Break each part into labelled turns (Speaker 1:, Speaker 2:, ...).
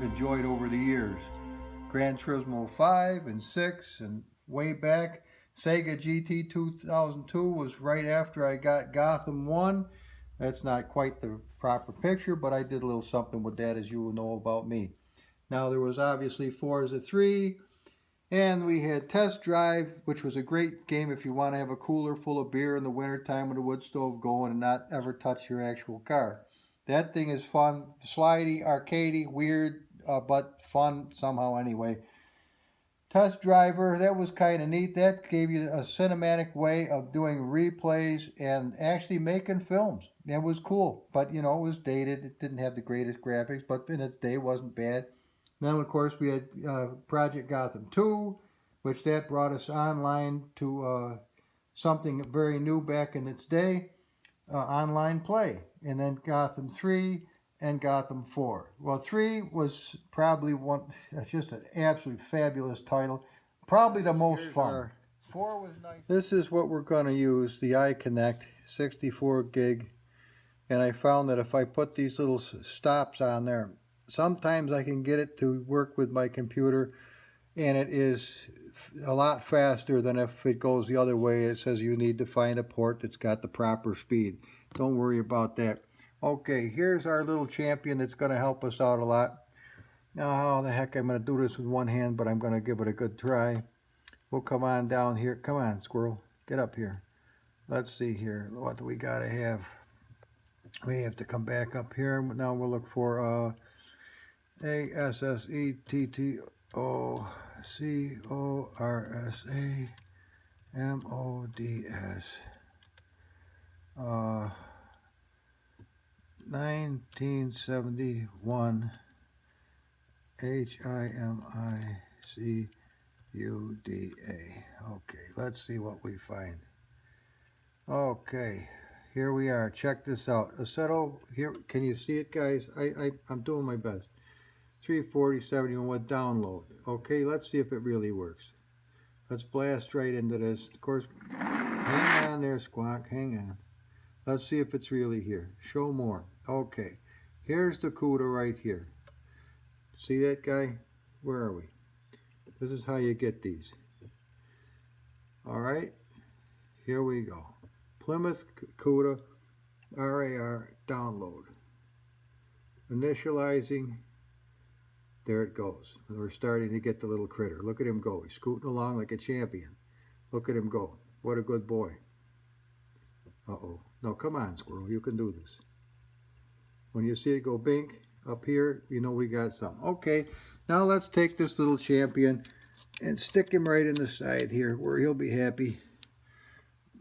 Speaker 1: I've enjoyed over the years. Gran Turismo 5 and 6 and way back. Sega GT 2002 was right after I got Gotham 1. That's not quite the proper picture, but I did a little something with that, as you will know about me. Now there was obviously Forza 3, and we had Test Drive, which was a great game if you want to have a cooler full of beer in the wintertime with a wood stove going and not ever touch your actual car. That thing is fun, slidey, arcadey, weird, but fun somehow anyway. Test Driver, that was kind of neat. That gave you a cinematic way of doing replays and actually making films. It was cool, but you know, it was dated. It didn't have the greatest graphics, but in its day, it wasn't bad. Then, of course, we had Project Gotham 2, which that brought us online to something very new back in its day, online play. And then Gotham 3 and Gotham 4. Well, 3 was probably just an absolutely fabulous title. Probably the most fun. 4 was nice. This is what we're going to use, the iConnect 64 gig. And I found that if I put these little stops on there, sometimes I can get it to work with my computer, and it is a lot faster than if it goes the other way. It says you need to find a port that's got the proper speed. Don't worry about that. Okay, here's our little champion that's going to help us out a lot. Now, how the heck I'm going to do this with one hand, but I'm going to give it a good try. We'll come on down here. Come on, squirrel. Get up here. Let's see here. What do we got to have? We have to come back up here. Now we'll look for ASSETTOCORSAMODS. 1971 HIMICUDA. Okay, let's see what we find. Okay, here we are. Check this out. Assetto, here, can you see it, guys? I'm doing my best. 34071 with download. Okay, let's see if it really works. Let's blast right into this. Of course, hang on there, Squawk, hang on. Let's see if it's really here. Show more. Okay, here's the CUDA right here. See that guy? Where are we? This is how you get these. All right, here we go. Plymouth CUDA RAR download. Initializing. There it goes. We're starting to get the little critter. Look at him go. He's scooting along like a champion. Look at him go. What a good boy. Uh-oh. No, come on, squirrel. You can do this. When you see it go bink up here, you know we got something. Okay, now let's take this little champion and stick him right in the side here where he'll be happy.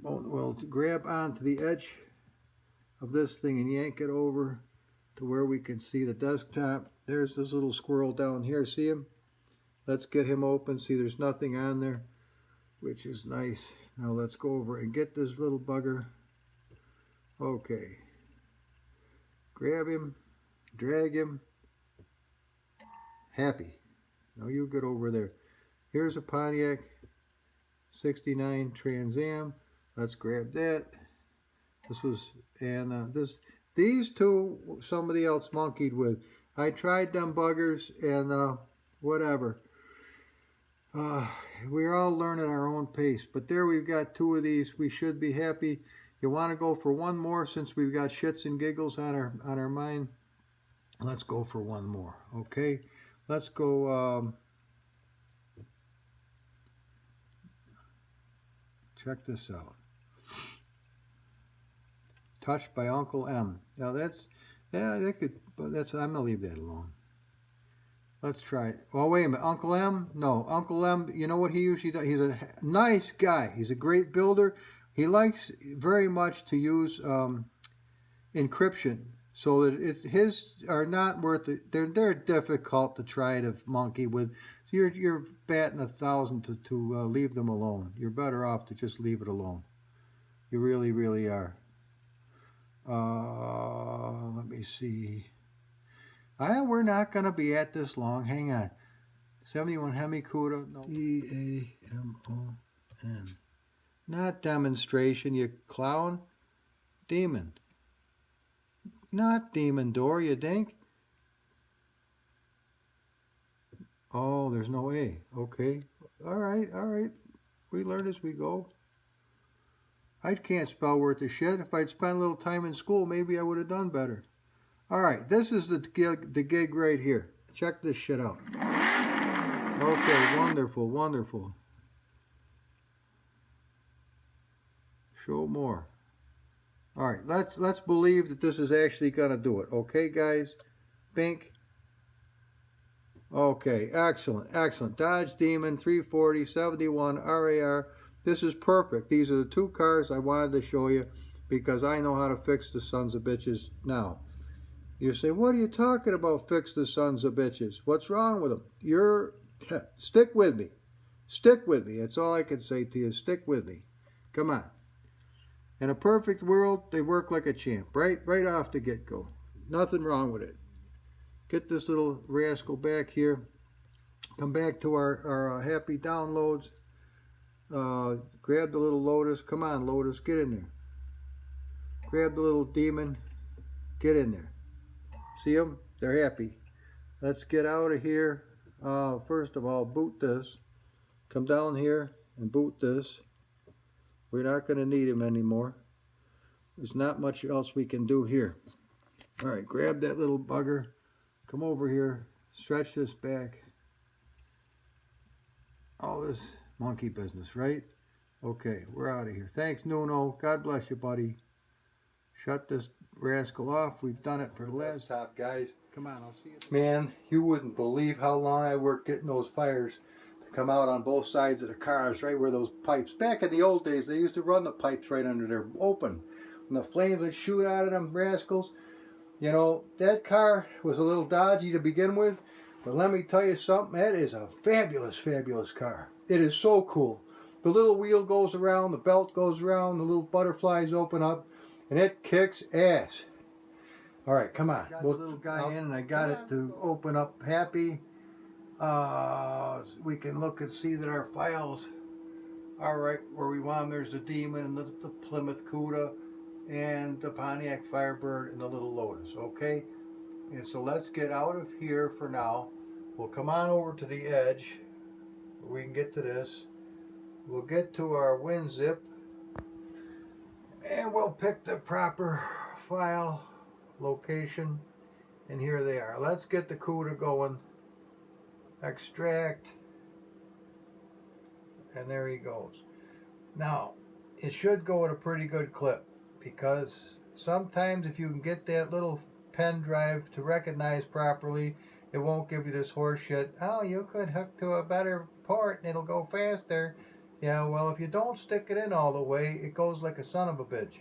Speaker 1: We'll grab onto the edge of this thing and yank it over to where we can see the desktop. There's this little squirrel down here. See him? Let's get him open. See, there's nothing on there, which is nice. Now let's go over and get this little bugger. Okay. Grab him, drag him. Happy. Now you get over there. Here's a Pontiac 69 Trans Am. Let's grab that. This was, and these two somebody else monkeyed with. I tried them buggers and whatever. We're all learning our own pace. But there we've got two of these. We should be happy. You want to go for one more since we've got shits and giggles on our mind? Let's go for one more. Okay. Let's go. Check this out. Touched by Uncle M. Now that's, yeah, that could, but that's, I'm gonna leave that alone. Let's try it. Oh, wait a minute, Uncle M? No, Uncle M, you know what he usually does? He's a nice guy. He's a great builder. He likes very much to use encryption, so that his are not worth it. They're difficult to try to monkey with. So you're batting 1,000 to leave them alone. You're better off to just leave it alone. You really, really are. Let me see. We're not going to be at this long. Hang on. 71 Hemicuda. No. D-A-M-O-N. Not demonstration, you clown. Demon. Not demon door, you dink. Oh, there's no A. Okay. All right, all right. We learn as we go. I can't spell worth a shit. If I'd spent a little time in school, maybe I would have done better. All right, this is the gig right here. Check this shit out. Okay, wonderful, wonderful. Show more. All right, let's believe that this is actually gonna do it. Okay, guys. Bink. Okay, excellent, excellent. Dodge Demon 340 71 RAR. This is perfect. These are the two cars I wanted to show you because I know how to fix the sons of bitches now. You say, what are you talking about, fix the sons of bitches? What's wrong with them? Stick with me. Stick with me. That's all I can say to you. Stick with me. Come on. In a perfect world, they work like a champ, right? Right off the get-go. Nothing wrong with it. Get this little rascal back here. Come back to our happy downloads. Grab the little Lotus. Come on, Lotus. Get in there. Grab the little demon. Get in there. See them? They're happy. Let's get out of here. First of all, boot this. Come down here and boot this. We're not going to need him anymore. There's not much else we can do here. All right, grab that little bugger. Come over here. Stretch this back. All this monkey business, right? Okay, we're out of here. Thanks, Nuno. God bless you, buddy. Shut this rascal off. We've done it for the last stop, guys. Come on, I'll see you. Man, you wouldn't believe how long I worked getting those fires to come out on both sides of the cars, right where those pipes. Back in the old days, they used to run the pipes right under there, open. And the flames would shoot out of them rascals. You know, that car was a little dodgy to begin with, but let me tell you something, that is a fabulous, fabulous car. It is so cool. The little wheel goes around, the belt goes around, the little butterflies open up, and it kicks ass. All right, come on. Got the little guy in, and I got it to open up happy. We can look and see that our files are right where we want them. There's the Demon and the Plymouth Cuda and the Pontiac Firebird and the little Lotus, okay? And so let's get out of here for now. We'll come on over to the edge where we can get to this. We'll get to our WinZip and we'll pick the proper file location, and here they are. Let's get the CUDA going. Extract, and there he goes. Now, it should go at a pretty good clip, because sometimes if you can get that little pen drive to recognize properly, it won't give you this horse shit. Oh, you could hook to a better port and it'll go faster. Yeah, well, if you don't stick it in all the way, it goes like a son of a bitch.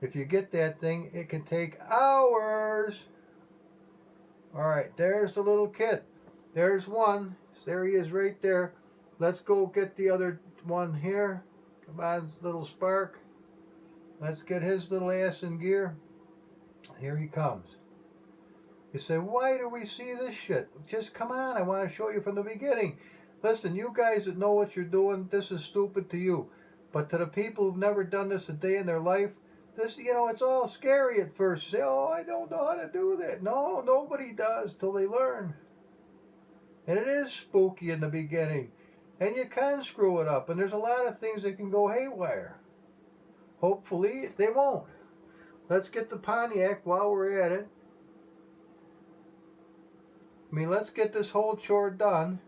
Speaker 1: If you get that thing, it can take hours. All right, there's the little kid. There's one. There he is right there. Let's go get the other one here. Come on, little spark. Let's get his little ass in gear. Here he comes. You say, why do we see this shit? Just come on, I want to show you from the beginning. Listen, you guys that know what you're doing, this is stupid to you. But to the people who've never done this a day in their life, this, you know, it's all scary at first. You say, oh, I don't know how to do that. No, nobody does till they learn. And it is spooky in the beginning. And you can screw it up. And there's a lot of things that can go haywire. Hopefully, they won't. Let's get the Pontiac while we're at it. I mean, let's get this whole chore done.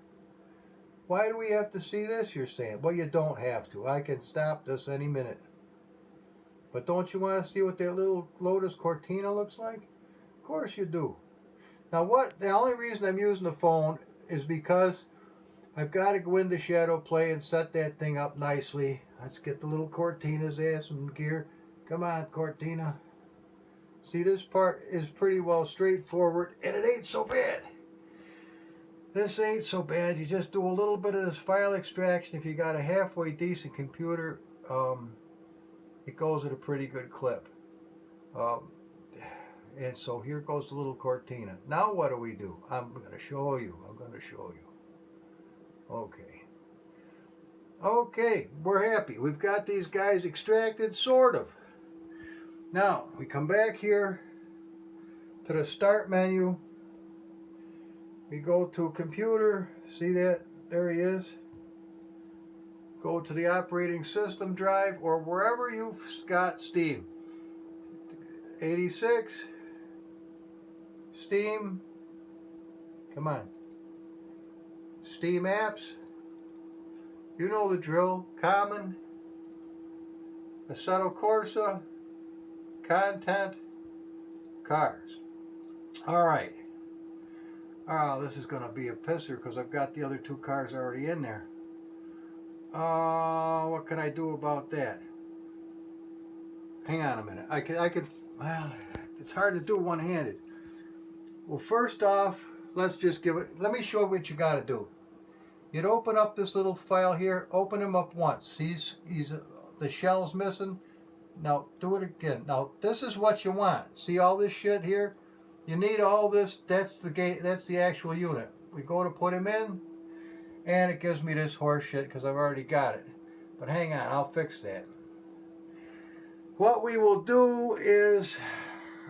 Speaker 1: Why do we have to see this, you're saying? Well, you don't have to. I can stop this any minute. But don't you want to see what that little Lotus Cortina looks like? Of course you do. Now, the only reason I'm using the phone is because I've got to go into Shadow Play and set that thing up nicely. Let's get the little Cortina's ass in gear. Come on, Cortina. See, this part is pretty well straightforward, and it ain't so bad. This ain't so bad. You just do a little bit of this file extraction. If you got a halfway decent computer, it goes at a pretty good clip. And so here goes the little Cortina. Now what do we do? I'm going to show you. Okay. Okay, we're happy. We've got these guys extracted, sort of. Now, we come back here to the start menu. We go to computer, see that? There he is. Go to the operating system drive or wherever you've got Steam. 86, Steam, come on. Steam apps, you know the drill. Common, Assetto Corsa, content, cars. Alright. Oh, this is going to be a pisser because I've got the other two cars already in there. What can I do about that? Hang on a minute. Well, it's hard to do one-handed. Well, first off, let's just let me show you what you got to do. You'd open up this little file here, open him up once. The shell's missing. Now, do it again. Now, this is what you want. See all this shit here? You need all this. That's the actual unit. We go to put him in, and it gives me this horse shit because I've already got it. But hang on, I'll fix that. What we will do is,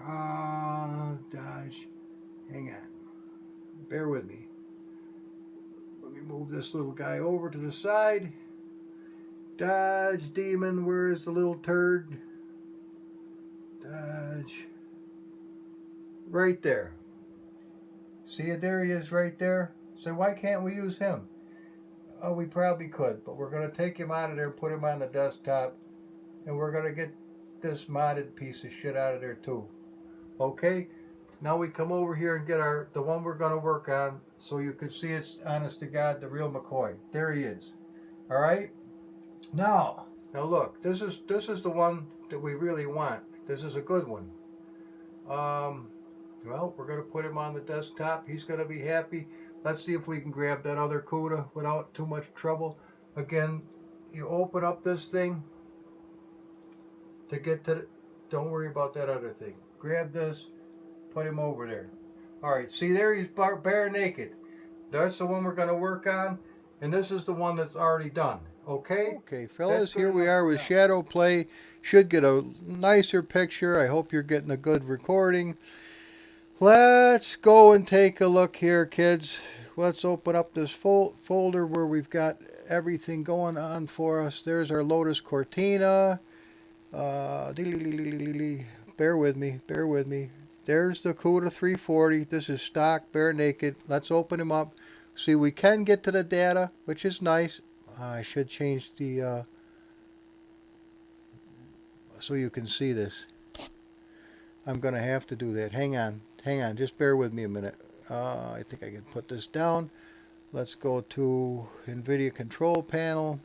Speaker 1: dodge, hang on, bear with me. Let me move this little guy over to the side. Dodge, demon, where is the little turd? Dodge, right there. See it, there he is right there. So why can't we use him? Oh, we probably could, but we're going to take him out of there and put him on the desktop, and we're going to get this modded piece of shit out of there too. Okay, now we come over here and get the one we're going to work on, so you can see it's honest to God the real McCoy. There he is. All right. Now look, this is the one that we really want. This is a good one. Well, we're going to put him on the desktop. He's going to be happy. Let's see if we can grab that other CUDA without too much trouble. Again, you open up this thing to get to don't worry about that other thing. Grab this, put him over there. Alright, see there, he's bare naked. That's the one we're going to work on, and this is the one that's already done. Okay? Okay, fellas, here we are with Shadow Play. Should get a nicer picture. I hope you're getting a good recording. Let's go and take a look here, kids. Let's open up this folder where we've got everything going on for us. There's our Lotus Cortina. Bear with me. There's the CUDA 340. This is stock, bare naked. Let's open him up. See, we can get to the data, which is nice. I should change the so you can see this. I'm going to have to do that. Hang on. Just bear with me a minute. I think I can put this down. Let's go to NVIDIA control panel.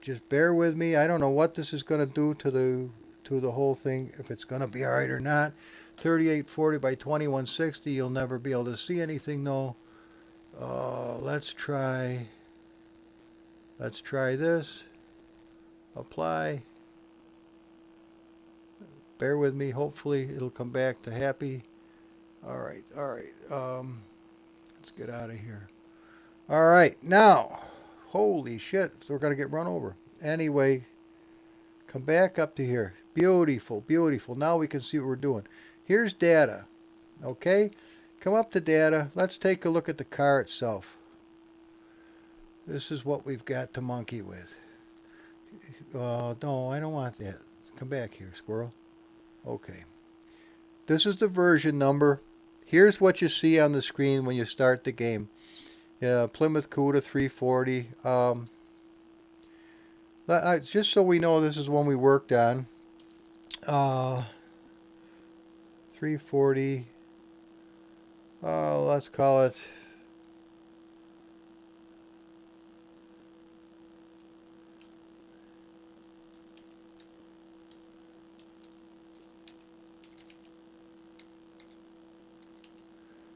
Speaker 1: Just bear with me. I don't know what this is going to do to the whole thing, if it's going to be alright or not. 3840 by 2160. You'll never be able to see anything though. Let's try this. Apply. Bear with me. Hopefully it'll come back to happy. Alright. Let's get out of here. Alright, now, holy shit, so we're going to get run over. Anyway, come back up to here. Beautiful. Now we can see what we're doing. Here's data. Okay, come up to data. Let's take a look at the car itself. This is what we've got to monkey with. No, I don't want that. Come back here, squirrel. Okay. This is the version number. Here's what you see on the screen when you start the game. Plymouth CUDA 340. Just so we know, this is one we worked on. 340. Let's call it.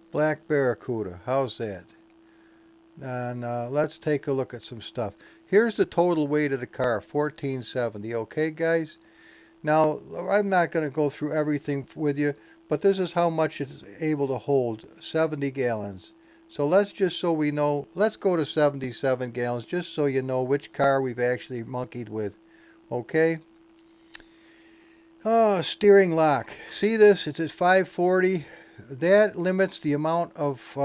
Speaker 1: Black Barracuda. How's that? And let's take a look at some stuff. Here's the total weight of the car, 1470. Okay, guys? Now, I'm not going to go through everything with you, but this is how much it's able to hold, 70 gallons. So let's just so we know, let's go to 77 gallons, just so you know which car we've actually monkeyed with. Okay? Steering lock. See this? It's at 540. that limits the amount of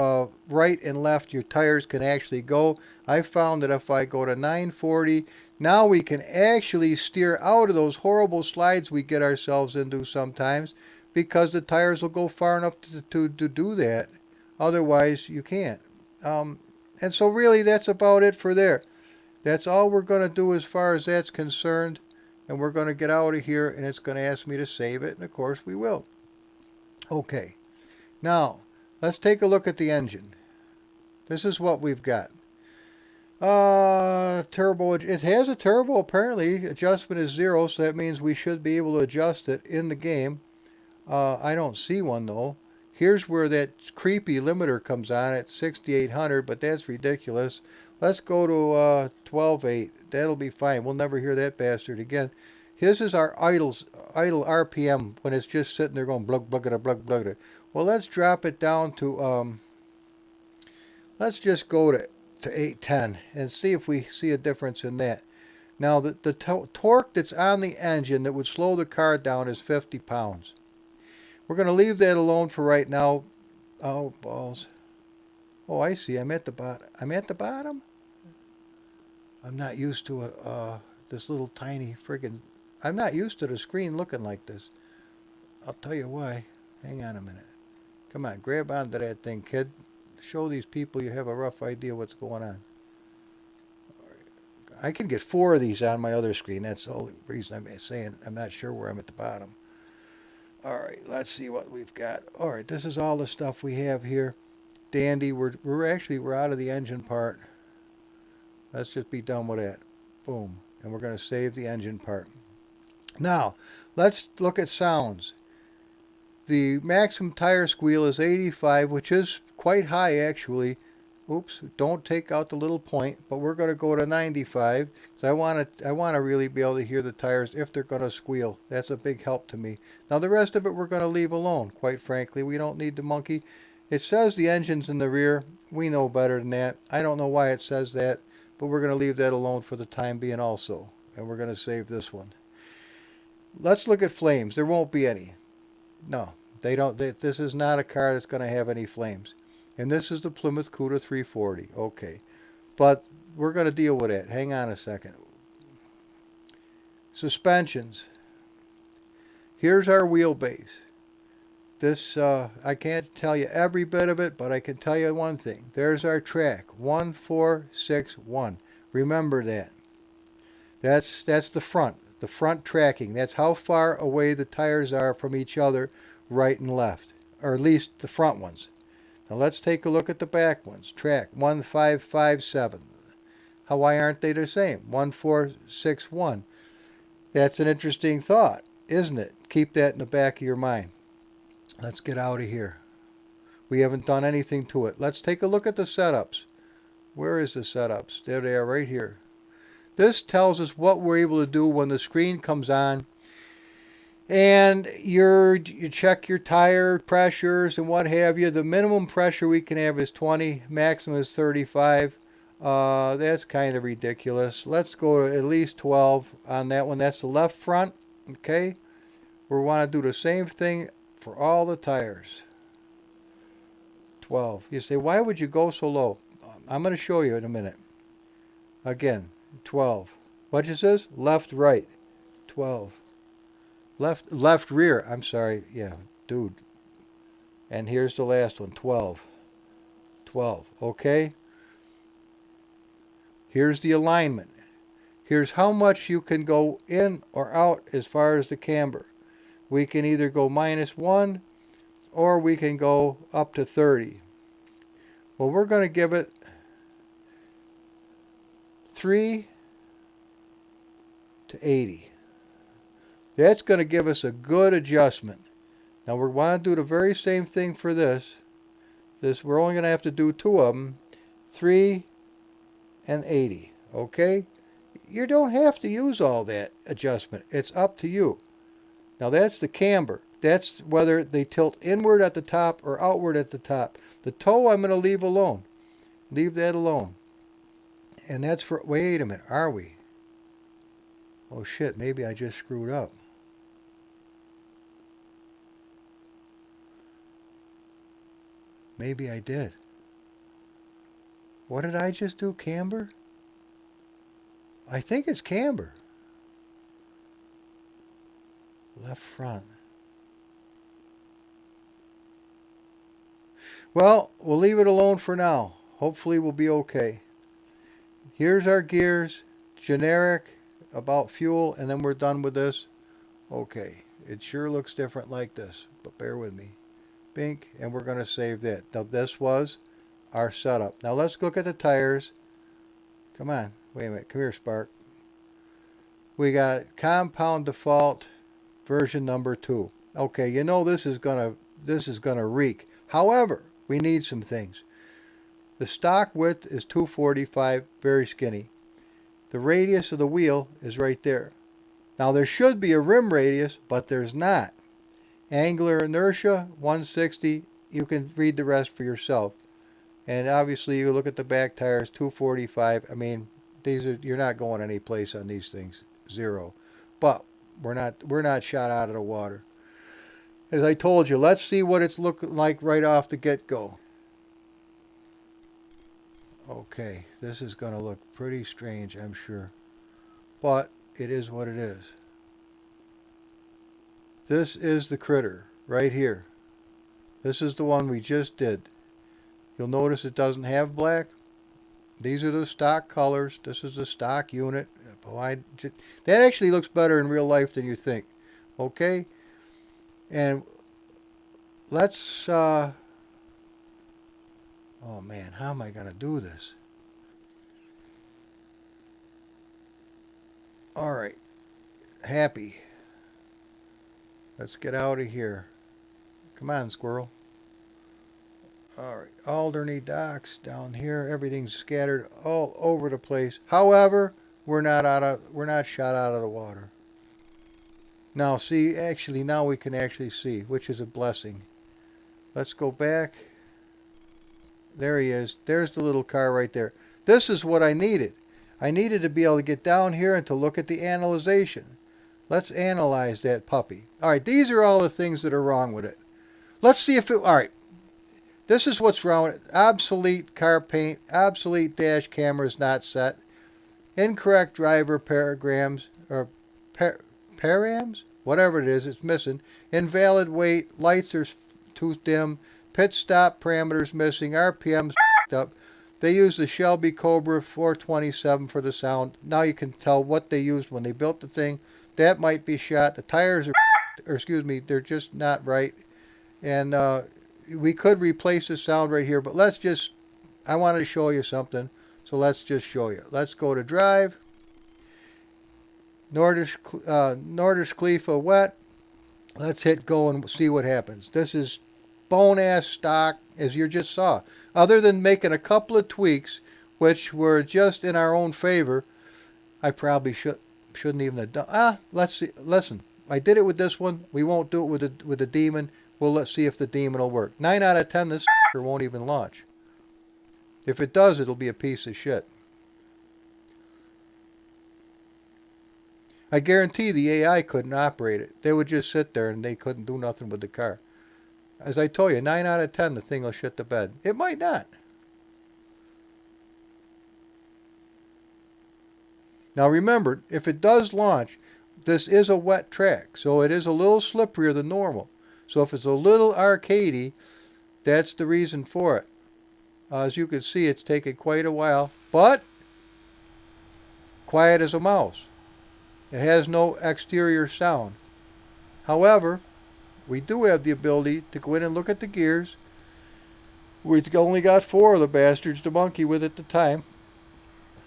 Speaker 1: right and left your tires can actually go. I found that if I go to 940, now we can actually steer out of those horrible slides we get ourselves into sometimes, because the tires will go far enough to do that. Otherwise, you can't. Um, and so really that's about it for there. That's all we're going to do as far as that's concerned. And we're going to get out of here, and it's going to ask me to save it. And of course we will. Okay. Now, let's take a look at the engine. This is what we've got. Turbo. It has a turbo apparently. Adjustment is 0, so that means we should be able to adjust it in the game. I don't see one though. Here's where that creepy limiter comes on at 6,800, but that's ridiculous. Let's go to 12.8. That'll be fine. We'll never hear that bastard again. His is our idle RPM when it's just sitting there going blug blug blug blug. Well, let's drop it down to let's just go to 810 and see if we see a difference in that. Now the torque that's on the engine that would slow the car down is 50 pounds. We're going to leave that alone for right now. Oh, balls. Oh, I see. I'm at the bottom. I'm at the bottom? I'm not used to this little tiny friggin'... I'm not used to the screen looking like this. I'll tell you why. Hang on a minute. Come on, grab onto that thing, kid. Show these people you have a rough idea what's going on. I can get 4 of these on my other screen. That's the only reason I'm saying I'm not sure where I'm at the bottom. All right, let's see what we've got. All right, this is all the stuff we have here. Dandy. We're out of the engine part. Let's just be done with that. Boom. And we're going to save the engine part. Now, let's look at sounds. The maximum tire squeal is 85, which is quite high actually. Oops, don't take out the little point, but we're going to go to 95 because I want to really be able to hear the tires if they're going to squeal. That's a big help to me. Now the rest of it we're going to leave alone, quite frankly. We don't need to monkey. It says the engine's in the rear. We know better than that. I don't know why it says that, but we're going to leave that alone for the time being also. And we're going to save this one. Let's look at flames. There won't be any. No, they don't. This is not a car that's going to have any flames. And this is the Plymouth Cuda 340. Okay. But we're going to deal with it. Hang on a second. Suspensions. Here's our wheelbase. This, I can't tell you every bit of it, but I can tell you one thing. There's our track. 1461. Remember that. That's the front. The front tracking. That's how far away the tires are from each other, right and left. Or at least the front ones. Now let's take a look at the back ones. Track 1557. Why aren't they the same? 1461. That's an interesting thought, isn't it? Keep that in the back of your mind. Let's get out of here. We haven't done anything to it. Let's take a look at the setups. Where is the setups? There they are, right here. This tells us what we're able to do when the screen comes on. And you check your tire pressures and what have you. The minimum pressure we can have is 20. Maximum is 35. That's kind of ridiculous. Let's go to at least 12 on that one. That's the left front. Okay. We want to do the same thing for all the tires. 12. You say, why would you go so low? I'm going to show you in a minute. Again, 12. What it says? Left, right. 12. Left rear. I'm sorry. Yeah, dude. And here's the last one. 12. 12. Okay. Here's the alignment. Here's how much you can go in or out as far as the camber. We can either go -1 or we can go up to 30. Well, we're going to give it 3 to 80. That's going to give us a good adjustment. Now we want to do the very same thing for this. We're only going to have to do 2 of them. 3 and 80. Okay? You don't have to use all that adjustment. It's up to you. Now that's the camber. That's whether they tilt inward at the top or outward at the top. The toe I'm going to leave alone. Leave that alone. And that's for... Wait a minute. Are we? Oh shit. Maybe I just screwed up. Maybe I did. What did I just do? Camber? I think it's camber. Left front. Well, we'll leave it alone for now. Hopefully we'll be okay. Here's our gears. Generic, about fuel, and then we're done with this. Okay, it sure looks different like this, but bear with me. Bink, and we're going to save that. Now this was our setup. Now let's look at the tires. Come on, wait a minute. Come here, Spark. We got compound default version number 2. Okay, you know this is gonna reek. However, we need some things. The stock width is 245, very skinny. The radius of the wheel is right there. Now there should be a rim radius, but there's not. Angular inertia 160. You can read the rest for yourself. And obviously you look at the back tires 245. I mean, you're not going any place on these things. Zero. But we're not shot out of the water. As I told you, let's see what it's looking like right off the get-go. Okay, this is going to look pretty strange, I'm sure. But it is what it is. This is the critter right here. This is the one we just did. You'll notice it doesn't have black. These are the stock colors. This is the stock unit. That actually looks better in real life than you think. Okay? And let's... oh man, how am I going to do this? Alright. Happy. Let's get out of here. Come on, squirrel. Alright, Alderney docks down here. Everything's scattered all over the place. However, we're not shot out of the water. Now see, actually now we can actually see, which is a blessing. Let's go back. There he is. There's the little car right there. This is what I needed. I needed to be able to get down here and to look at the analyzation. Let's analyze that puppy. Alright, these are all the things that are wrong with it. Let's see if it... Alright. This is what's wrong with it. Obsolete car paint. Obsolete dash cameras not set. Incorrect driver paragrams. Or params? Whatever it is, it's missing. Invalid weight. Lights are too dim. Pit stop parameters missing. RPMs up. They used the Shelby Cobra 427 for the sound. Now you can tell what they used when they built the thing. That might be shot. The tires are, or excuse me, they're just not right. And we could replace the sound right here, but let's just, I wanted to show you something, so let's just show you. Let's go to drive. Nordisch Khalifa wet. Let's hit go and see what happens. This is bone-ass stock, as you just saw. Other than making a couple of tweaks, which were just in our own favor, I probably shouldn't even have done. Let's see. Listen, I did it with this one. We won't do it with the demon. Let's see if the demon will work. 9 out of 10, this won't even launch. If it does, it'll be a piece of shit. I guarantee the AI couldn't operate it. They would just sit there and they couldn't do nothing with the car. As I told you, 9 out of 10, the thing will shit the bed. It might not. Now remember, if it does launch, this is a wet track, so it is a little slipperier than normal. So if it's a little arcadey, that's the reason for it. As you can see, it's taken quite a while, but quiet as a mouse. It has no exterior sound. However, we do have the ability to go in and look at the gears. We've only got 4 of the bastards to monkey with at the time.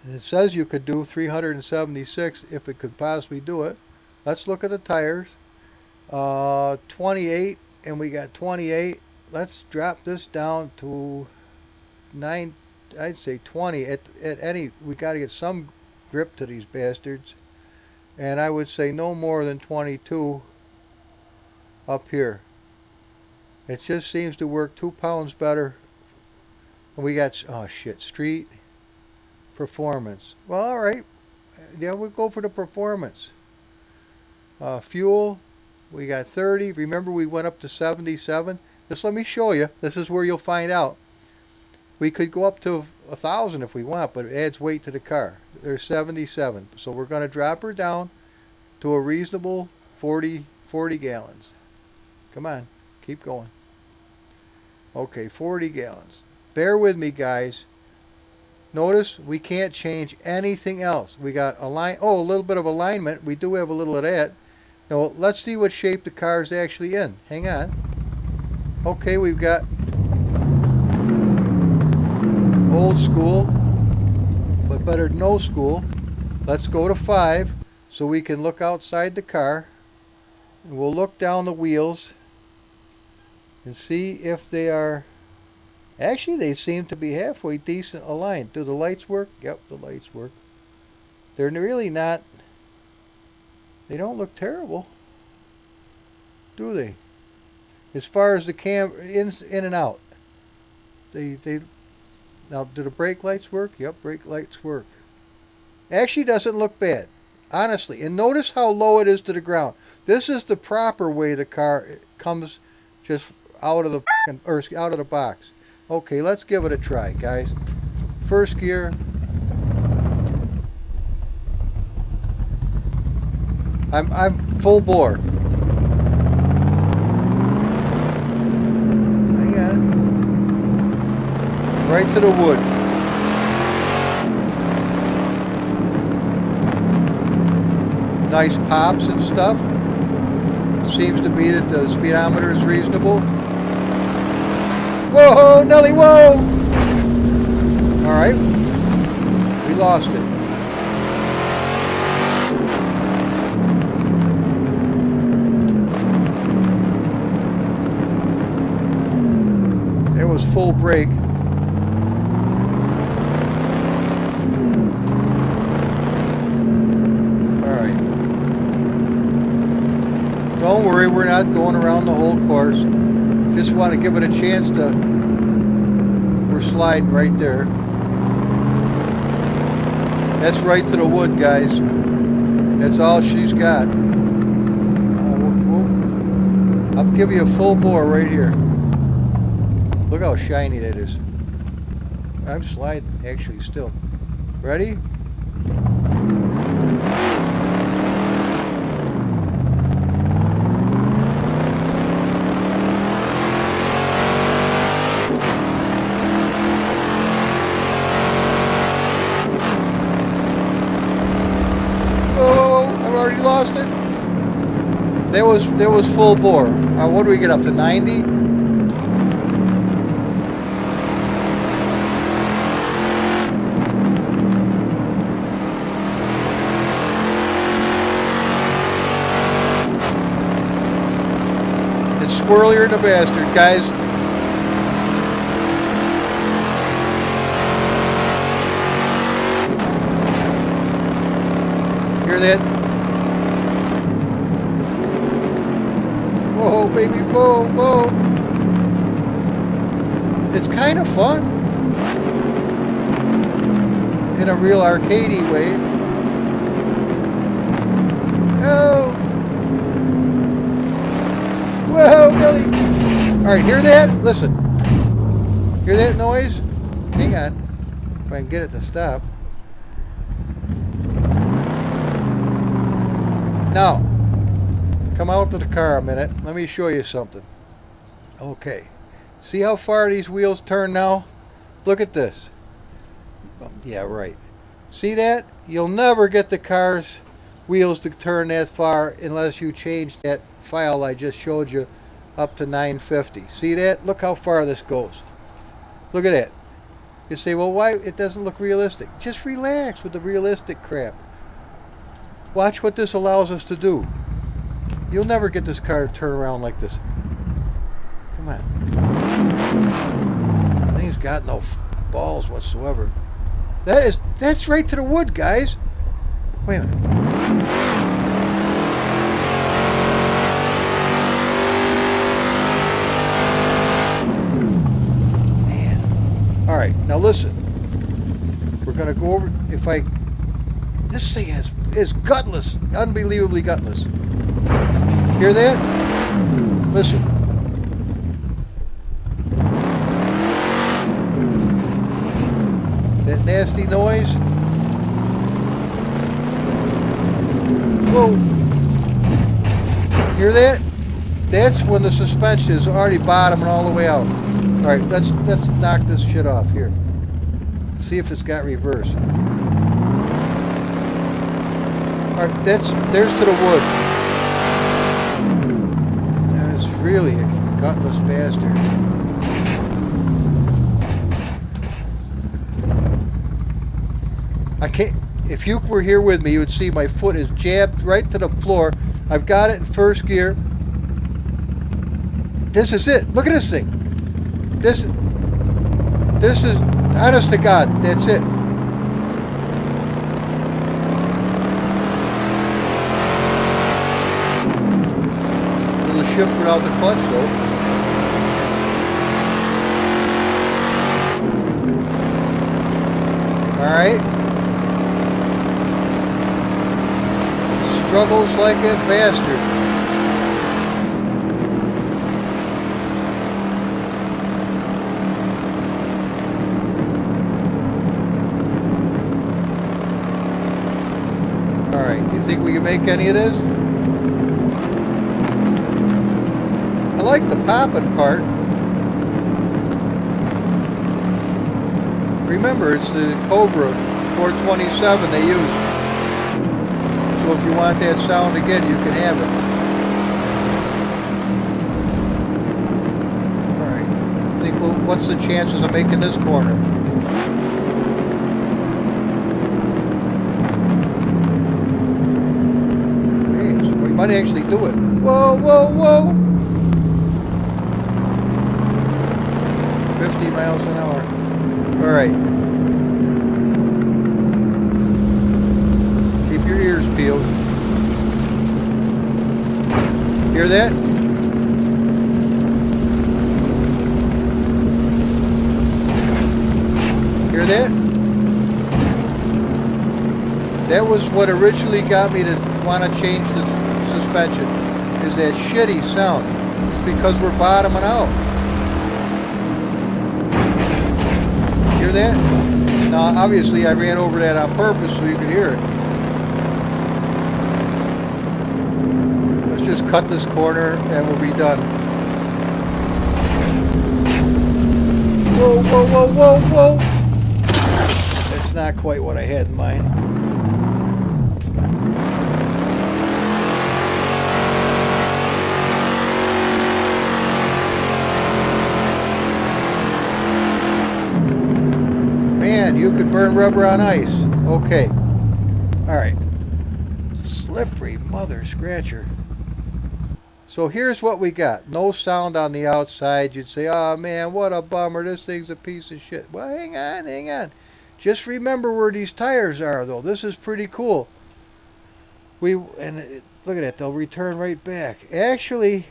Speaker 1: It says you could do 376 if it could possibly do it. Let's look at the tires. 28, and we got 28. Let's drop this down to 9. I'd say 20 at any. We got to get some grip to these bastards, and I would say no more than 22 up here. It just seems to work 2 pounds better. And we got, oh shit, street performance. Well, all right, yeah, we'll go for the performance. Fuel. We got 30. Remember we went up to 77. Just let me show you. This is where you'll find out. We could go up to 1,000 if we want, but it adds weight to the car. There's 77. So we're going to drop her down to a reasonable 40 gallons. Come on, keep going. Okay, 40 gallons. Bear with me, guys. Notice we can't change anything else. We got a little bit of alignment. We do have a little of that. Now let's see what shape the car is actually in. Hang on. Okay, we've got old school, but better than no school. Let's go to 5 so we can look outside the car. And we'll look down the wheels and see if they are... Actually, they seem to be halfway decent aligned. Do the lights work? Yep, the lights work. They're really not... They don't look terrible, do they? As far as the in and out. They now, do the brake lights work? Yep, brake lights work. Actually doesn't look bad, honestly. And notice how low it is to the ground. This is the proper way the car comes just out of the box. Okay, let's give it a try, guys. First gear. I'm full bore. Hang on. Right to the wood. Nice pops and stuff. Seems to be that the speedometer is reasonable. Whoa, Nelly, whoa! Alright. We lost it. There was full brake. Alright. Don't worry, we're not going around the whole course. Just want to give it a chance to... We're sliding right there. That's right to the wood, guys. That's all she's got. I'll give you a full bore right here. Look how shiny that is. I'm sliding, actually, still. Ready? Lost it. There was full bore. What do we get up to 90? It's squirrelier than a bastard, guys. Hear that? Whoa, baby, whoa, whoa. It's kind of fun. In a real arcadey way. Oh. Whoa, Billy. Alright, hear that? Listen. Hear that noise? Hang on. If I can get it to stop. Now. Come out to the car a minute. Let me show you something. Okay. See how far these wheels turn now? Look at this. Yeah, right. See that? You'll never get the car's wheels to turn that far unless you change that file I just showed you up to 950. See that? Look how far this goes. Look at that. You say, well, why? It doesn't look realistic. Just relax with the realistic crap. Watch what this allows us to do. You'll never get this car to turn around like this. Come on. The thing's got no balls whatsoever. That's right to the wood, guys. Wait a minute. Man. All right, now listen. We're gonna go over. This thing is gutless, unbelievably gutless. Hear that? Listen. nasty noise. Whoa. Hear that? That's when the suspension is already bottoming all the way out. Alright, let's knock this shit off here. See if it's got reverse. Alright, there's to the wood. That's really a gutless bastard. I can't. If you were here with me, you would see my foot is jabbed right to the floor. I've got it in first gear. This is it. Look at this thing. This is, honest to God, that's it. A little shift without the clutch, though. All right. Struggles like a bastard. Alright, you think we can make any of this? I like the popping part. Remember, it's the Cobra 427 they use. So if you want that sound again, you can have it. Alright, I think, well, what's the chances of making this corner? Hey, so we might actually do it. Whoa, whoa, whoa! 50 miles an hour. Alright. Your ears peeled. Hear that? Hear that? That was what originally got me to want to change the suspension, is that shitty sound. It's because we're bottoming out. Hear that? Now, obviously, I ran over that on purpose so you could hear it. Just cut this corner and we'll be done. Whoa, whoa, whoa, whoa, whoa! That's not quite what I had in mind. Man, you could burn rubber on ice. Okay. Alright. Slippery mother scratcher. So here's what we got. No sound on the outside. You'd say, oh man, what a bummer. This thing's a piece of shit. Well, hang on, hang on. Just remember where these tires are, though. This is pretty cool. Look at that. They'll return right back. Actually,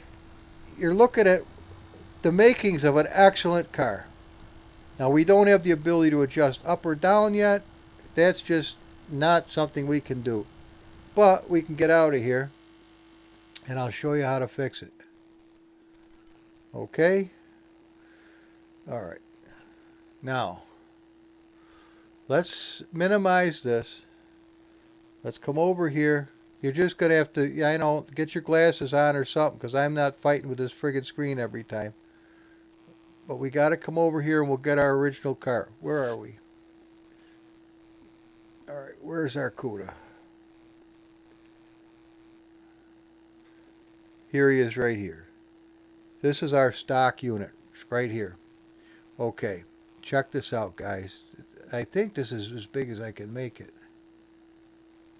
Speaker 1: you're looking at the makings of an excellent car. Now, we don't have the ability to adjust up or down yet. That's just not something we can do. But we can get out of here. And I'll show you how to fix it. Okay? Alright. Now, let's minimize this. Let's come over here. You're just going to have to, I know, get your glasses on or something, because I'm not fighting with this friggin' screen every time. But we got to come over here and we'll get our original car. Where are we? Alright, where's our CUDA? Here he is right here. This is our stock unit right here. Okay, check this out, guys. I think this is as big as I can make it.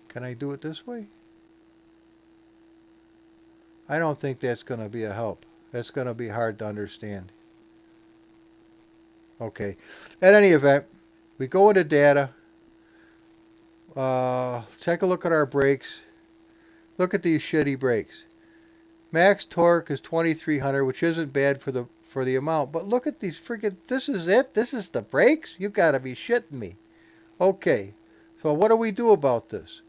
Speaker 1: Can I do it this way? I don't think that's going to be a help. That's going to be hard to understand. Okay, at any event, we go into data. Take a look at our brakes. Look at these shitty brakes. Max torque is 2300, which isn't bad for the amount. But look at these freaking. This is it. This is the brakes. You gotta be shitting me. Okay, so what do we do about this?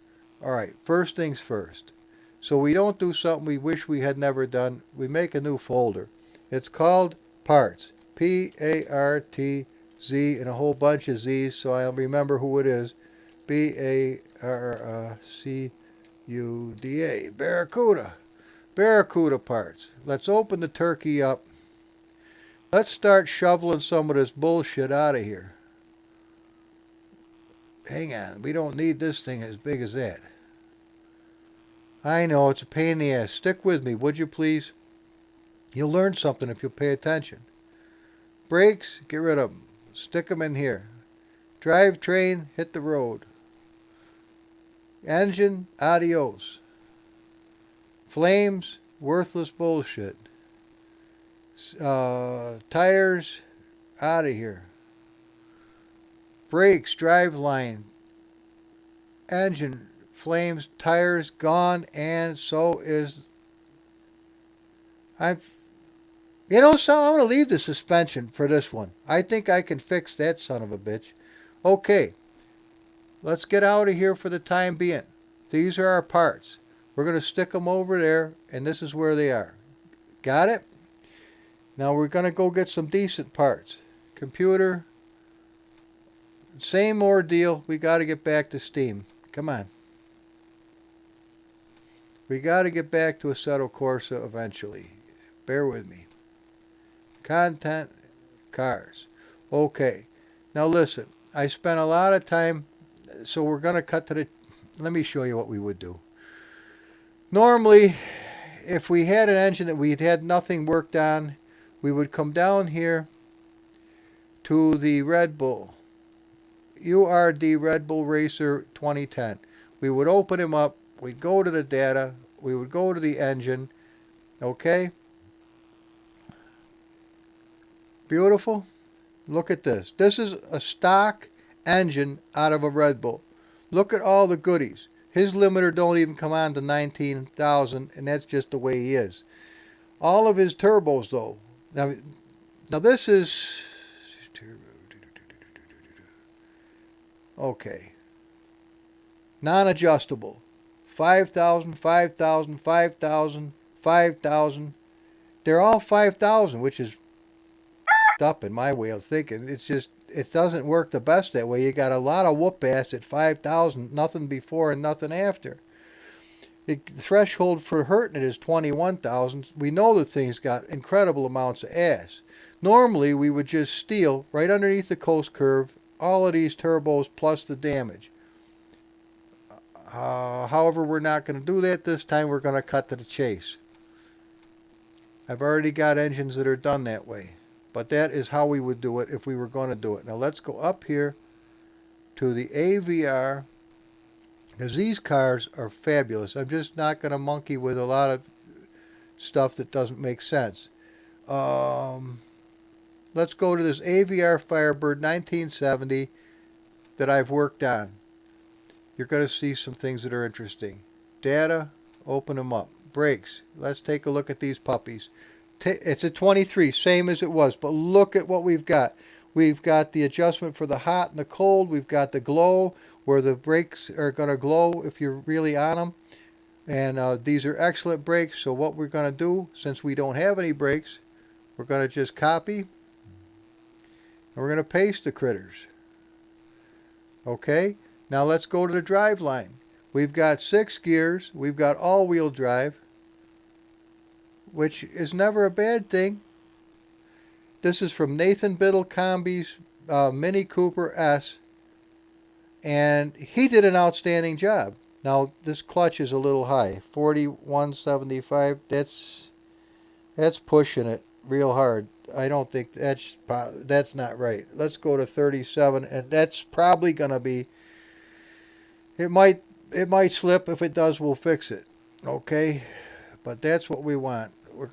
Speaker 1: All right. First things first. So we don't do something we wish we had never done. We make a new folder. It's called parts. PARTS. Z, and a whole bunch of Z's, so I'll remember who it is. Barracuda. Barracuda. Barracuda parts. Let's open the turkey up. Let's start shoveling some of this bullshit out of here. Hang on, we don't need this thing as big as that. I know, it's a pain in the ass. Stick with me, would you please? You'll learn something if you pay attention. Brakes, get rid of them. Stick them in here. Drivetrain, hit the road. Engine, adios. Flames, worthless bullshit. Tires, out of here. Brakes, driveline, engine, flames, tires, gone, and so is... You know, so I'm going to leave the suspension for this one. I think I can fix that son of a bitch. Okay, let's get out of here for the time being. These are our parts. We're going to stick them over there, and this is where they are. Got it? Now we're going to go get some decent parts. Computer, same ordeal. We got to get back to Steam. Come on. We got to get back to Assetto Corsa eventually. Bear with me. Content, cars. Okay. Now listen, I spent a lot of time, so we're going to cut to the... Let me show you what we would do. Normally, if we had an engine that we had nothing worked on, we would come down here to the Red Bull. URD Red Bull Racer 2010. We would open him up. We'd go to the data. We would go to the engine. Okay? Beautiful. Look at this. This is a stock engine out of a Red Bull. Look at all the goodies. His limiter don't even come on to 19,000, and that's just the way he is. All of his turbos, though. Now this is... Okay. Non-adjustable. 5,000, 5,000, 5,000, 5,000. They're all 5,000, which is up in my way of thinking. It's just, it doesn't work the best that way. You got a lot of whoop ass at 5,000, nothing before and nothing after. The threshold for hurting it is 21,000. We know the thing's got incredible amounts of ass. Normally, we would just steal right underneath the coast curve all of these turbos plus the damage. However, we're not going to do that this time. We're going to cut to the chase. I've already got engines that are done that way. But that is how we would do it if we were going to do it. Now let's go up here to the AVR, because these cars are fabulous. I'm just not going to monkey with a lot of stuff that doesn't make sense. Let's go to this AVR Firebird 1970 that I've worked on. You're going to see some things that are interesting. Data, open them up. Brakes, let's take a look at these puppies. It's a 23, same as it was, but look at what we've got. We've got the adjustment for the hot and the cold. We've got the glow, where the brakes are going to glow if you're really on them. And these are excellent brakes, so what we're going to do, since we don't have any brakes, we're going to just copy, and we're going to paste the critters. Okay, now let's go to the drive line. We've got 6 gears. We've got all-wheel drive, which is never a bad thing. This is from Nathan Biddle Combi's Mini Cooper S, and he did an outstanding job. Now this clutch is a little high, 4175. That's pushing it real hard. I don't think that's not right. Let's go to 37, and that's probably gonna be. It might slip. If it does, we'll fix it. Okay, but that's what we want. We're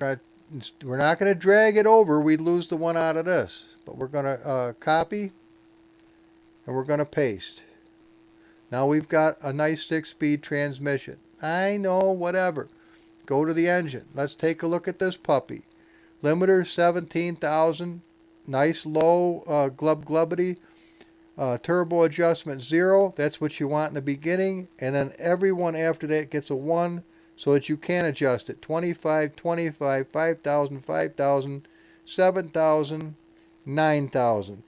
Speaker 1: not going to drag it over. We'd lose the one out of this. But we're going to copy, and we're going to paste. Now we've got a nice 6-speed transmission. I know, whatever. Go to the engine. Let's take a look at this puppy. Limiter 17,000. Nice low glubbity. Turbo adjustment 0. That's what you want in the beginning. And then every one after that gets a 1. So that you can adjust it. 25, 5,000, 5,000, 7,000, 9,000.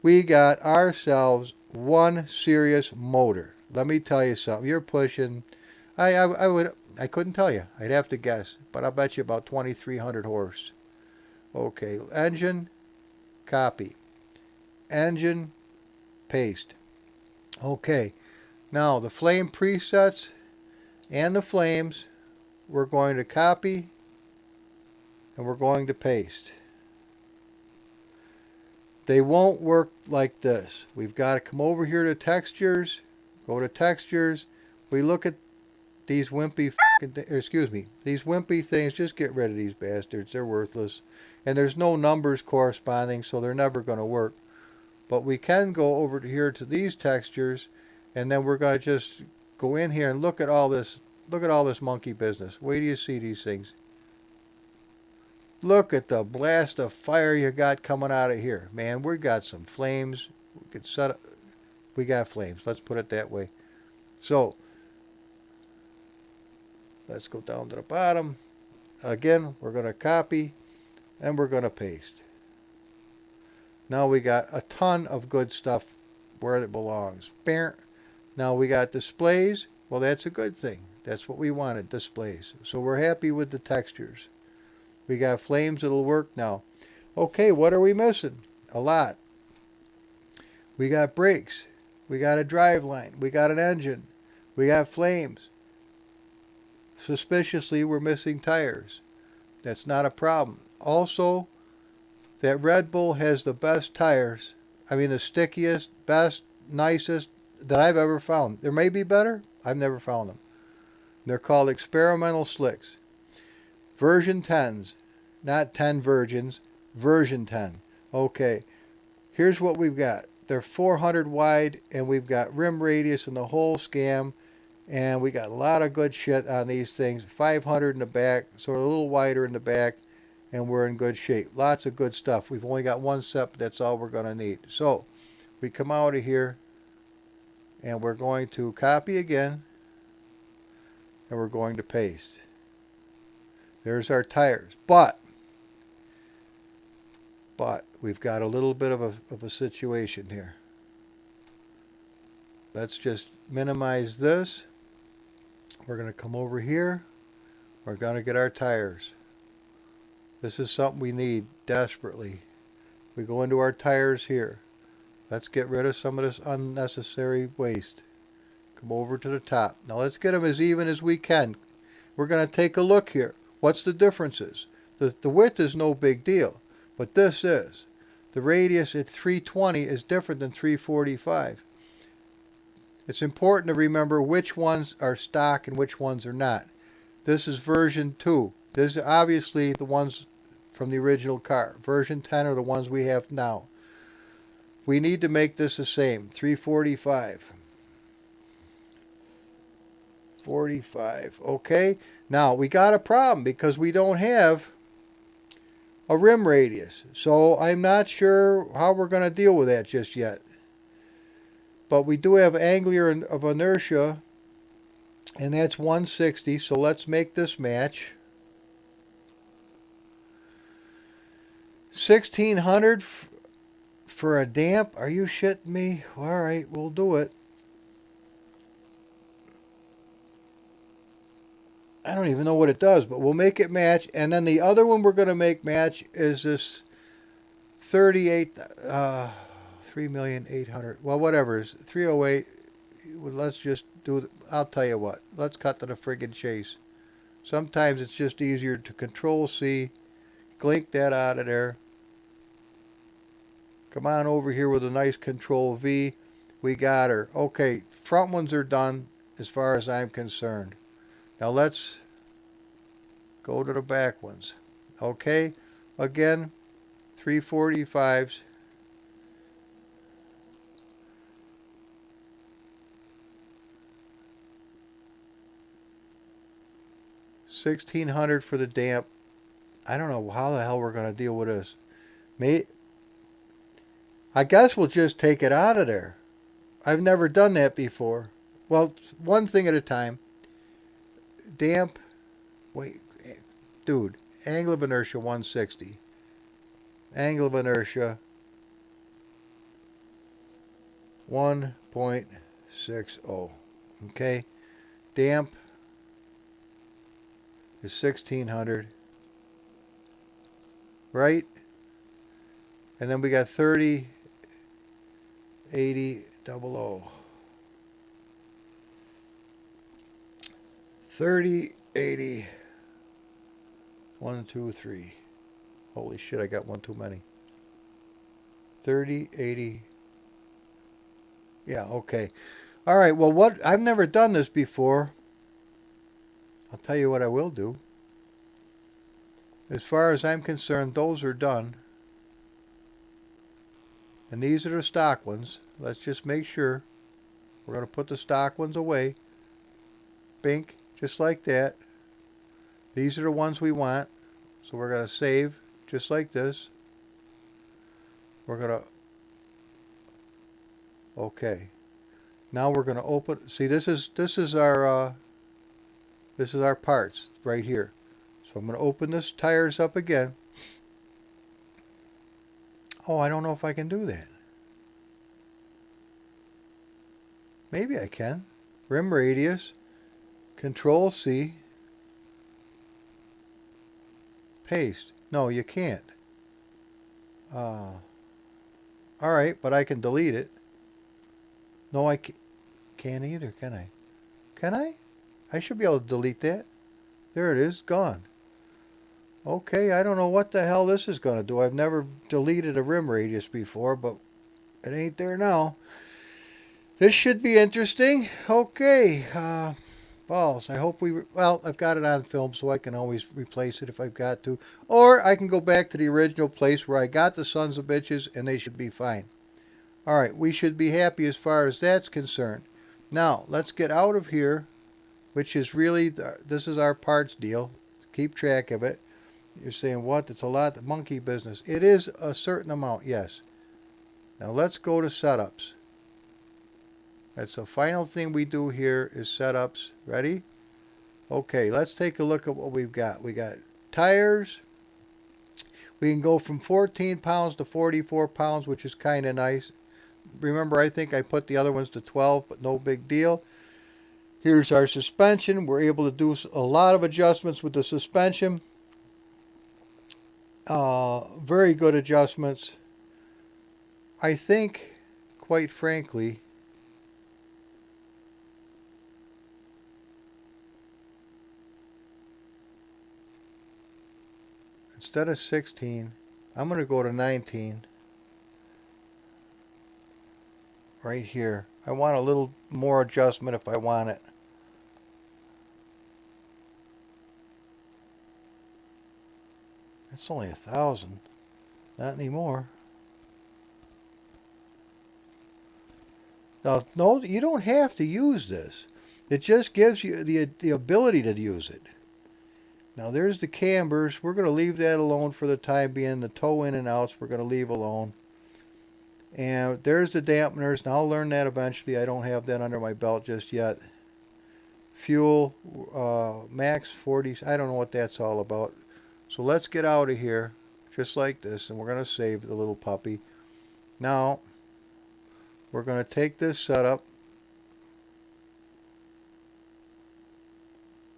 Speaker 1: we got ourselves one serious motor. Let me tell you something. You're pushing, I couldn't tell you. I'd have to guess, but I'll bet you about 2,300 horse. Okay, engine, copy. Engine, paste. Okay, now the flame presets and the flames, we're going to copy and we're going to paste. They won't work like this. We've got to come over here to textures, go to textures. We look at these wimpy, these wimpy things. Just get rid of these bastards. They're worthless. And there's no numbers corresponding, so they're never going to work. But we can go over here to these textures, and then we're going to just go in here and look at all this. Look at all this monkey business. Wait till you see these things. Look at the blast of fire you got coming out of here. Man, we got some flames. We could set up, we got flames. Let's put it that way. So, let's go down to the bottom. Again, we're going to copy and we're going to paste. Now we got a ton of good stuff where it belongs. Now we got displays. Well, that's a good thing. That's what we wanted, displays. So we're happy with the textures. We got flames, it'll work now. Okay, what are we missing? A lot. We got brakes. We got a drive line. We got an engine. We got flames. Suspiciously, we're missing tires. That's not a problem. Also, that Red Bull has the best tires. I mean, the stickiest, best, nicest that I've ever found. There may be better. I've never found them. They're called experimental slicks. Version 10s. Not 10 virgins. Version 10. Okay. Here's what we've got. They're 400 wide, and we've got rim radius and the whole scam. And we got a lot of good shit on these things. 500 in the back, so we're a little wider in the back, and we're in good shape. Lots of good stuff. We've only got one set, but that's all we're going to need. So we come out of here, and we're going to copy again, and we're going to paste. There's our tires. But we've got a little bit of a situation here. Let's just minimize this. We're going to come over here. We're going to get our tires. This is something we need desperately. We go into our tires here. Let's get rid of some of this unnecessary waste. Come over to the top. Now let's get them as even as we can. We're going to take a look here. What's the differences? The width is no big deal, but this is. The radius at 320 is different than 345. It's important to remember which ones are stock and which ones are not. This is version 2. This is obviously the ones from the original car. Version 10 are the ones we have now. We need to make this the same. 345. 45. Okay. Now we got a problem because we don't have a rim radius. So I'm not sure how we're going to deal with that just yet. But we do have angular of inertia, and that's 160. So let's make this match. 1600 for a damp? Are you shitting me? All right, we'll do it. I don't even know what it does, but we'll make it match. And then the other one we're going to make match is this 38, 3,800,000. Well, whatever. It's 308. Well, let's just do it. I'll tell you what. Let's cut to the friggin' chase. Sometimes it's just easier to Control C, glink that out of there. Come on over here with a nice Control V. We got her. Okay, front ones are done as far as I'm concerned. Now let's go to the back ones. Okay, again, 345s. $1,600 for the damp. I don't know how the hell we're going to deal with this. I guess we'll just take it out of there. I've never done that before. Well, one thing at a time. Damp. Wait, dude. Angle of inertia 160. Angle of inertia 1.60. Okay. Damp is 1600. Right? And then we got 30, 80, 00. 30, 80, 1, 2, 3. Holy shit, I got one too many. 30, 80. Yeah, okay. All right, well, what I've never done this before. I'll tell you what I will do. As far as I'm concerned, those are done. And these are the stock ones. Let's just make sure. We're going to put the stock ones away. Bink, just like that. These are the ones we want. So we're going to save just like this. We're going to... Okay. Now we're going to open... See, this is our parts right here. So I'm going to open this tires up again. Oh, I don't know if I can do that. Maybe I can. Rim radius. Control C. Paste. No, you can't. Alright, but I can delete it. No, I can't either, can I? Can I? I should be able to delete that. There it is, gone. Okay, I don't know what the hell this is going to do. I've never deleted a rim radius before, but it ain't there now. This should be interesting. Okay, balls. I hope well, I've got it on film, so I can always replace it if I've got to. Or I can go back to the original place where I got the sons of bitches, and they should be fine. All right, we should be happy as far as that's concerned. Now, let's get out of here, which is really, this is our parts deal. Keep track of it. You're saying, what? It's a lot of monkey business. It is a certain amount, yes. Now, let's go to setups. That's the final thing we do here is setups. Ready? Okay, let's take a look at what we've got. We got tires. We can go from 14 pounds to 44 pounds, which is kind of nice. Remember, I think I put the other ones to 12, but no big deal. Here's our suspension. We're able to do a lot of adjustments with the suspension. Very good adjustments. I think, quite frankly, instead of 16, I'm going to go to 19. Right here. I want a little more adjustment if I want it. It's only 1,000. Not anymore. Now, no, you don't have to use this. It just gives you the ability to use it. Now, there's the cambers. We're going to leave that alone for the time being. The toe in and outs we're going to leave alone. And there's the dampeners. Now, I'll learn that eventually. I don't have that under my belt just yet. Fuel, max 40s. I don't know what that's all about. So let's get out of here just like this, and we're going to save the little puppy. Now, we're going to take this setup.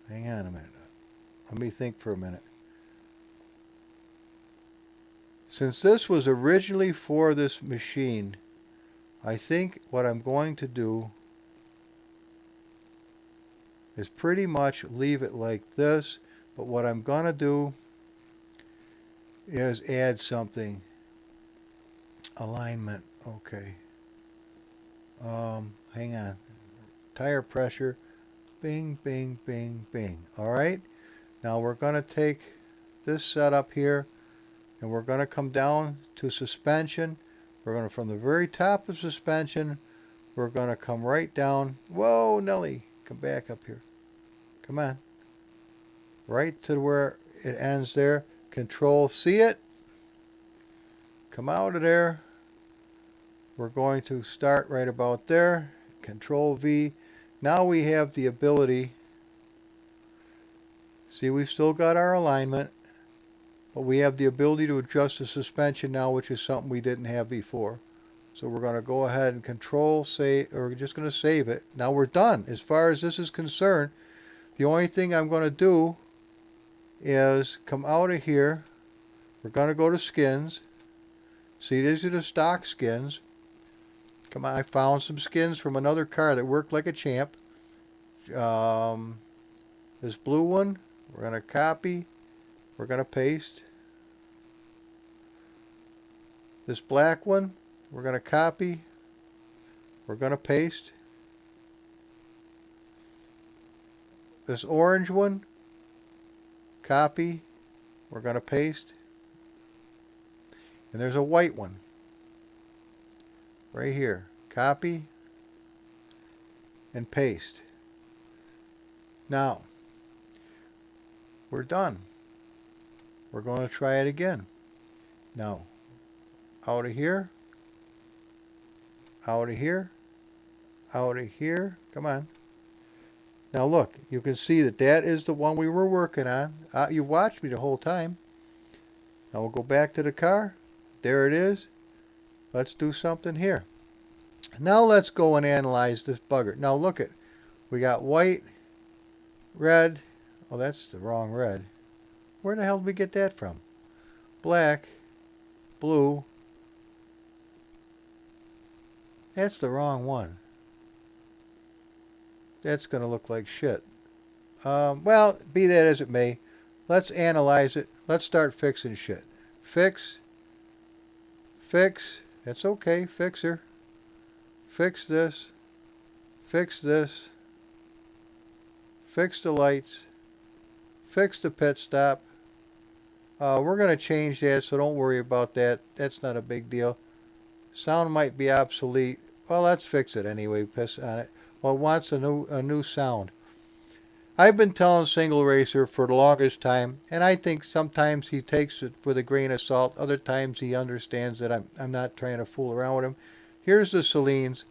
Speaker 1: Hang on a minute. Let me think for a minute. Since this was originally for this machine, I think what I'm going to do is pretty much leave it like this, but what I'm going to do is add something. Alignment. Okay. Hang on. Tire pressure. Bing, bing, bing, bing. All right. Now we're going to take this setup here, and we're going to come down to suspension. We're going to, from the very top of suspension, we're going to come right down. Whoa, Nelly. Come back up here. Come on. Right to where it ends there. Control C it. Come out of there. We're going to start right about there. Control V. Now we have the ability. See, we've still got our alignment, but we have the ability to adjust the suspension now, which is something we didn't have before. So we're going to go ahead and control save, or we're just going to save it. Now we're done. As far as this is concerned, the only thing I'm going to do is come out of here. We're going to go to skins. See, these are the stock skins. Come on, I found some skins from another car that worked like a champ. This blue one, we're going to copy. We're going to paste. This black one, we're going to copy. We're going to paste. This orange one, copy. We're going to paste. And there's a white one right here. Copy and paste. Now, we're done. We're going to try it again. Now, out of here, out of here, out of here. Come on. Now look, you can see that that is the one we were working on. You watched me the whole time. Now we'll go back to the car. There it is. Let's do something here. Now let's go and analyze this bugger. Now look at, we got white, red. Oh, that's the wrong red. Where the hell did we get that from? Black, blue. That's the wrong one. That's going to look like shit. Well, be that as it may, let's analyze it. Let's start fixing shit. Fix. Fix. That's okay. Fixer. Fix this. Fix this. Fix the lights. Fix the pit stop. We're going to change that, so don't worry about that. That's not a big deal. Sound might be obsolete. Well, let's fix it anyway. Piss on it. Well, it wants a new sound. I've been telling Single Racer for the longest time, and I think sometimes he takes it with a grain of salt. Other times he understands that I'm not trying to fool around with him. Here's the Salines.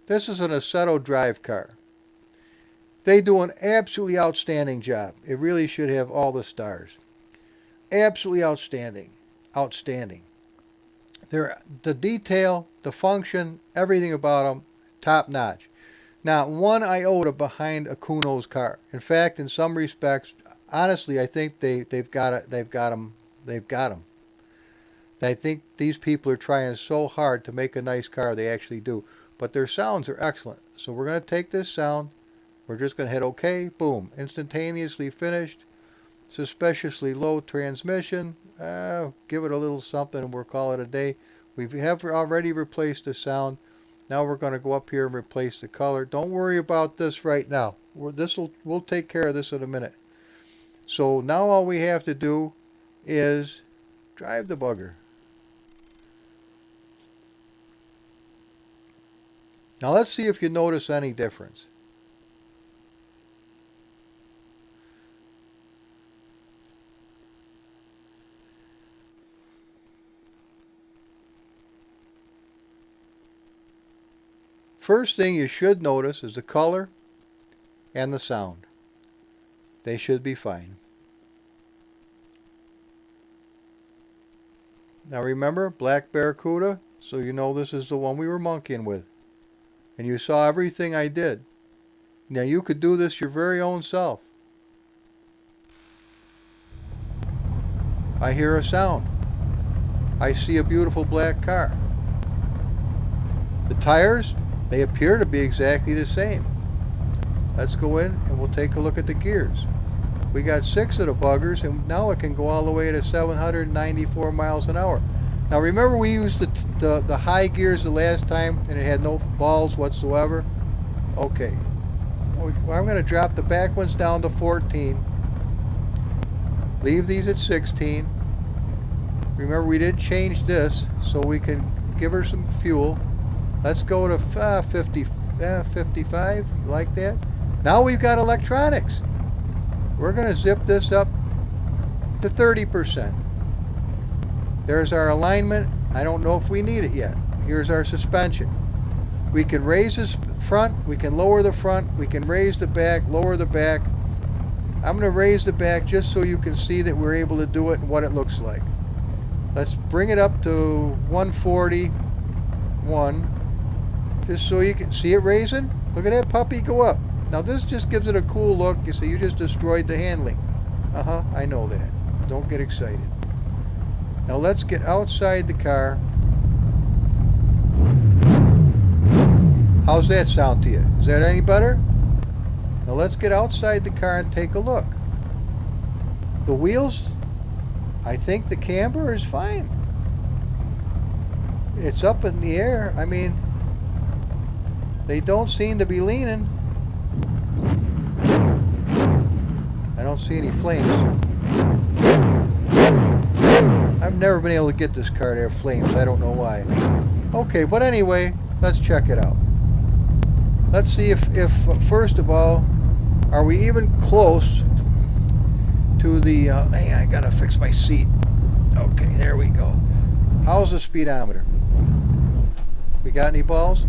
Speaker 1: This is an Assetto drive car. They do an absolutely outstanding job. It really should have all the stars. Absolutely outstanding. Outstanding. The detail, the function, everything about them, top notch. Not one iota behind a Kuno's car. In fact, in some respects, honestly, I think they've got them. I think these people are trying so hard to make a nice car. They actually do. But their sounds are excellent. So we're going to take this sound. We're just going to hit OK. Boom. Instantaneously finished. Suspiciously low transmission. Give it a little something and we'll call it a day. We have already replaced the sound. Now we're going to go up here and replace the color. Don't worry about this right now. We'll take care of this in a minute. So now all we have to do is drive the bugger. Now let's see if you notice any difference. First thing you should notice is the color and the sound. They should be fine. Now remember, Black Barracuda, so you know this is the one we were monkeying with. And you saw everything I did. Now you could do this your very own self. I hear a sound. I see a beautiful black car. The tires, they appear to be exactly the same. Let's go in and we'll take a look at the gears. We got 6 of the buggers and now it can go all the way to 794 miles an hour. Now remember we used the high gears the last time and it had no balls whatsoever? Okay. Well, I'm going to drop the back ones down to 14. Leave these at 16. Remember we did change this so we can give her some fuel. Let's go to 55, like that. Now we've got electronics. We're going to zip this up to 30%. There's our alignment. I don't know if we need it yet. Here's our suspension. We can raise this front, we can lower the front, we can raise the back, lower the back. I'm going to raise the back just so you can see that we're able to do it and what it looks like. Let's bring it up to 141. Just so you can see it raising. Look at that puppy go up. Now this just gives it a cool look. You see, you just destroyed the handling. I know that. Don't get excited. Now let's get outside the car. How's that sound to you? Is that any better? Now let's get outside the car and take a look. The wheels, I think the camber is fine. It's up in the air. I mean, they don't seem to be leaning. I don't see any flames. I've never been able to get this car to have flames. I don't know why. Okay, but anyway, let's check it out. Let's see if first of all, are we even close to the... hey, I gotta fix my seat. Okay, there we go. How's the speedometer? We got any balls?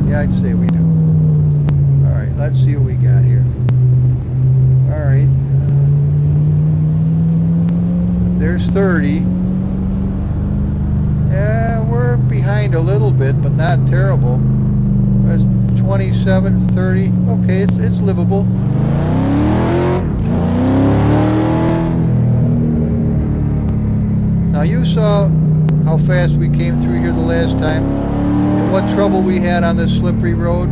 Speaker 1: Yeah, I'd say we do. Alright, let's see what we got here. Alright. There's 30. Yeah, we're behind a little bit, but not terrible. That's 27, 30. Okay, it's livable. Now you saw how fast we came through here the last time and what trouble we had on this slippery road.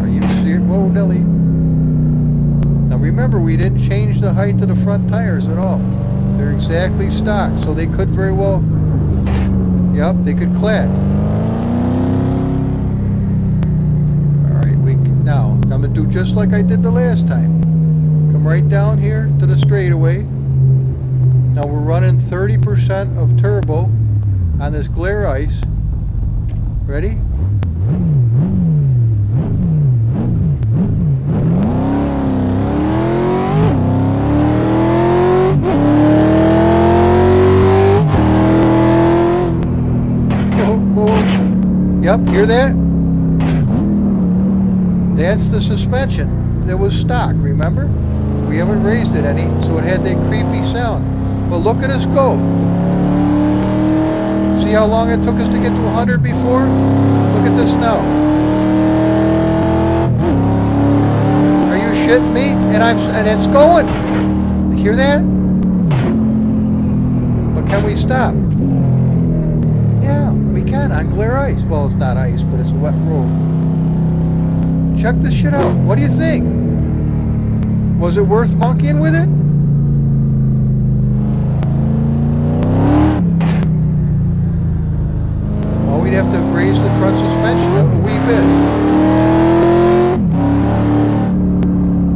Speaker 1: Are you serious? Whoa, Nelly. Now remember, we didn't change the height of the front tires at all. They're exactly stock, so they could very well... Yep, they could clack. Alright, now I'm going to do just like I did the last time. Come right down here to the straightaway. Now we're running 30% of turbo on this glare ice. Ready? Yep, hear that? That's the suspension that was stock, remember? We haven't raised it any, so it had that creepy sound. But look at us go. See how long it took us to get to 100 before? Look at this now. Are you shitting me? And it's going. You hear that? But can we stop? Yeah, we can on glare ice. Well, it's not ice, but it's a wet road. Check this shit out. What do you think? Was it worth monkeying with it? Well, we'd have to raise the front suspension a wee bit.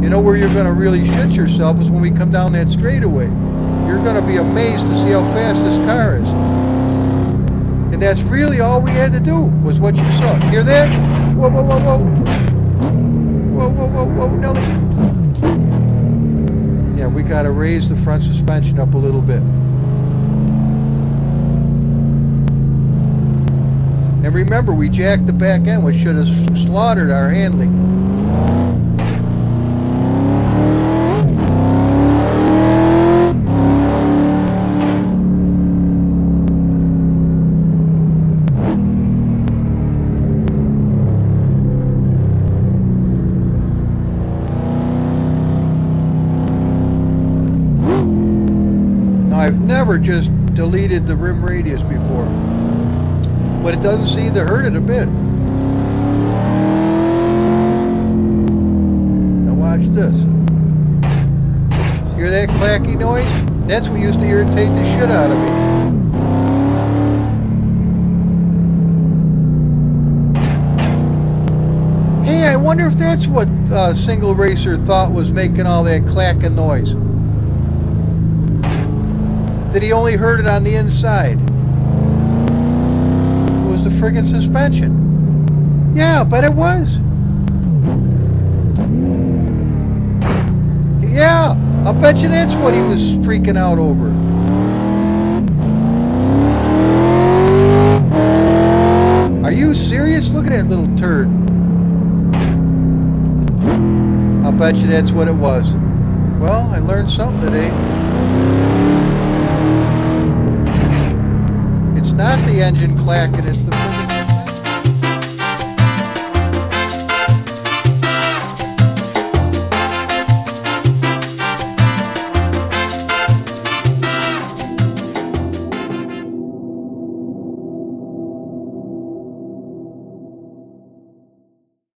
Speaker 1: You know where you're going to really shit yourself is when we come down that straightaway. You're going to be amazed to see how fast this car is. And that's really all we had to do, was what you saw. Hear that? Whoa, whoa, whoa, whoa. Whoa, whoa, whoa, whoa, Nelly. Yeah, we got to raise the front suspension up a little bit. And remember, we jacked the back end, which should have slaughtered our handling. I've never just deleted the rim radius before, but it doesn't seem to hurt it a bit. Now watch this. Hear that clacky noise? That's what used to irritate the shit out of me. Hey, I wonder if that's what Single Racer thought was making all that clacking noise. That he only heard it on the inside. It was the friggin' suspension. Yeah, but it was. Yeah, I'll bet you that's what he was freaking out over. that little turd. I'll bet you that's what it was. Well, I learned something today. It's not the engine clacking, it's the